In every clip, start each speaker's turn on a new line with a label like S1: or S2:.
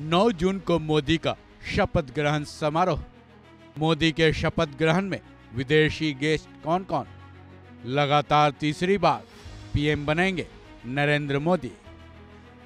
S1: 9 जून को मोदी का शपथ ग्रहण समारोह। मोदी के शपथ ग्रहण में विदेशी गेस्ट कौन कौन? लगातार तीसरी बार पीएम बनेंगे नरेंद्र मोदी।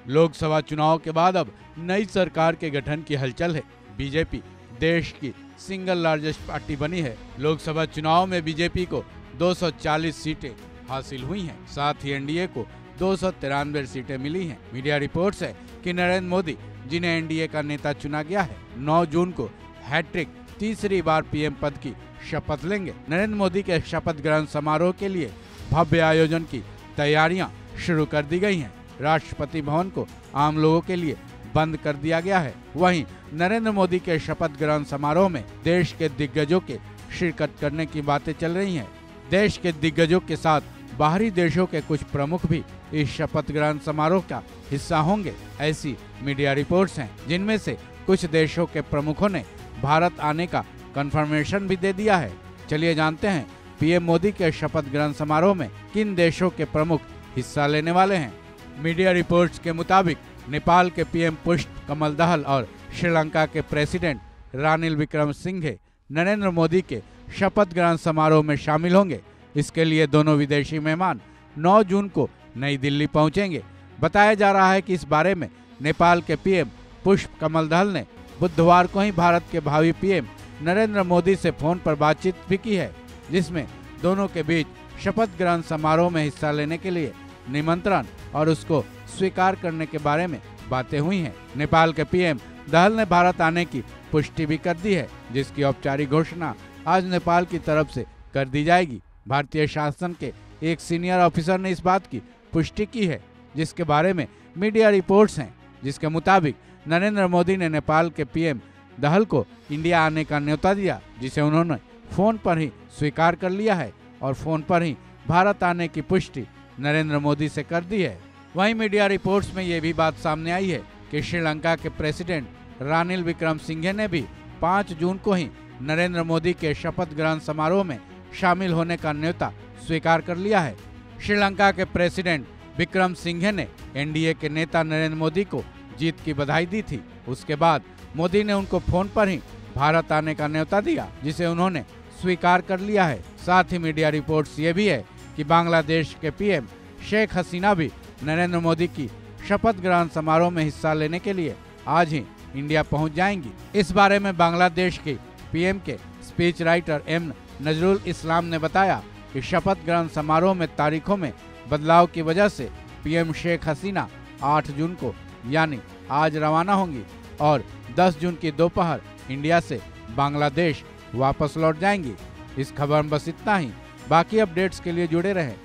S1: लोकसभा चुनाव के बाद अब नई सरकार के गठन की हलचल है। बीजेपी देश की सिंगल लार्जेस्ट पार्टी बनी है। लोकसभा चुनाव में बीजेपी को 240 सीटें हासिल हुई हैं। साथ ही एनडीए को 293 सीटें मिली हैं। मीडिया रिपोर्ट्स है कि नरेंद्र मोदी, जिन्हें एनडीए का नेता चुना गया है, 9 जून को हैट्रिक तीसरी बार पीएम पद की शपथ लेंगे। नरेंद्र मोदी के शपथ ग्रहण समारोह के लिए भव्य आयोजन की तैयारियां शुरू कर दी गई हैं। राष्ट्रपति भवन को आम लोगों के लिए बंद कर दिया गया है। वहीं नरेंद्र मोदी के शपथ ग्रहण समारोह में देश के दिग्गजों के शिरकत करने की बातें चल रही हैं। देश के दिग्गजों के साथ बाहरी देशों के कुछ प्रमुख भी इस शपथ ग्रहण समारोह का हिस्सा होंगे। ऐसी मीडिया रिपोर्ट्स हैं, जिनमें से कुछ देशों के प्रमुखों ने भारत आने का कंफर्मेशन भी दे दिया है। चलिए जानते हैं पीएम मोदी के शपथ ग्रहण समारोह में किन देशों के प्रमुख हिस्सा लेने वाले हैं। मीडिया रिपोर्ट्स के मुताबिक नेपाल के पीएम पुष्प कमल दहल और श्रीलंका के प्रेसिडेंट रानिल विक्रमसिंघे नरेंद्र मोदी के शपथ ग्रहण समारोह में शामिल होंगे। इसके लिए दोनों विदेशी मेहमान 9 जून को नई दिल्ली पहुंचेंगे। बताया जा रहा है कि इस बारे में नेपाल के पीएम पुष्प कमल दहल ने बुधवार को ही भारत के भावी पीएम नरेंद्र मोदी से फोन पर बातचीत भी की है, जिसमें दोनों के बीच शपथ ग्रहण समारोह में हिस्सा लेने के लिए निमंत्रण और उसको स्वीकार करने के बारे में बातें हुई हैं। नेपाल के पीएम दहल ने भारत आने की पुष्टि भी कर दी है, जिसकी औपचारिक घोषणा आज नेपाल की तरफ से कर दी जाएगी। भारतीय शासन के एक सीनियर ऑफिसर ने इस बात की पुष्टि की है, जिसके बारे में मीडिया रिपोर्ट्स हैं, जिसके मुताबिक नरेंद्र मोदी ने नेपाल के पीएम दहल को इंडिया आने का न्योता दिया, जिसे उन्होंने फोन पर ही स्वीकार कर लिया है और फोन पर ही भारत आने की पुष्टि नरेंद्र मोदी से कर दी है। वहीं मीडिया रिपोर्ट्स में ये भी बात सामने आई है कि श्रीलंका के प्रेसिडेंट रानिल विक्रमसिंघे ने भी 5 जून को ही नरेंद्र मोदी के शपथ ग्रहण समारोह में शामिल होने का न्योता स्वीकार कर लिया है। श्रीलंका के प्रेसिडेंट विक्रमसिंघे ने एनडीए के नेता नरेंद्र मोदी को जीत की बधाई दी थी। उसके बाद मोदी ने उनको फोन पर ही भारत आने का न्योता दिया, जिसे उन्होंने स्वीकार कर लिया है। साथ ही मीडिया रिपोर्ट्स ये भी है कि बांग्लादेश के पीएम शेख हसीना भी नरेंद्र मोदी की शपथ ग्रहण समारोह में हिस्सा लेने के लिए आज ही इंडिया पहुंच जाएंगी। इस बारे में बांग्लादेश के पीएम के speech writer M Nazrul Islam ने बताया कि शपथ ग्रहण समारोह में तारीखों में बदलाव की वजह से पीएम शेख हसीना 8 जून को यानी आज रवाना होंगी और 10 जून की दोपहर इंडिया से बांग्लादेश वापस लौट जाएंगी। इस खबर में बस इतना ही। बाकी अपडेट्स के लिए जुड़े रहें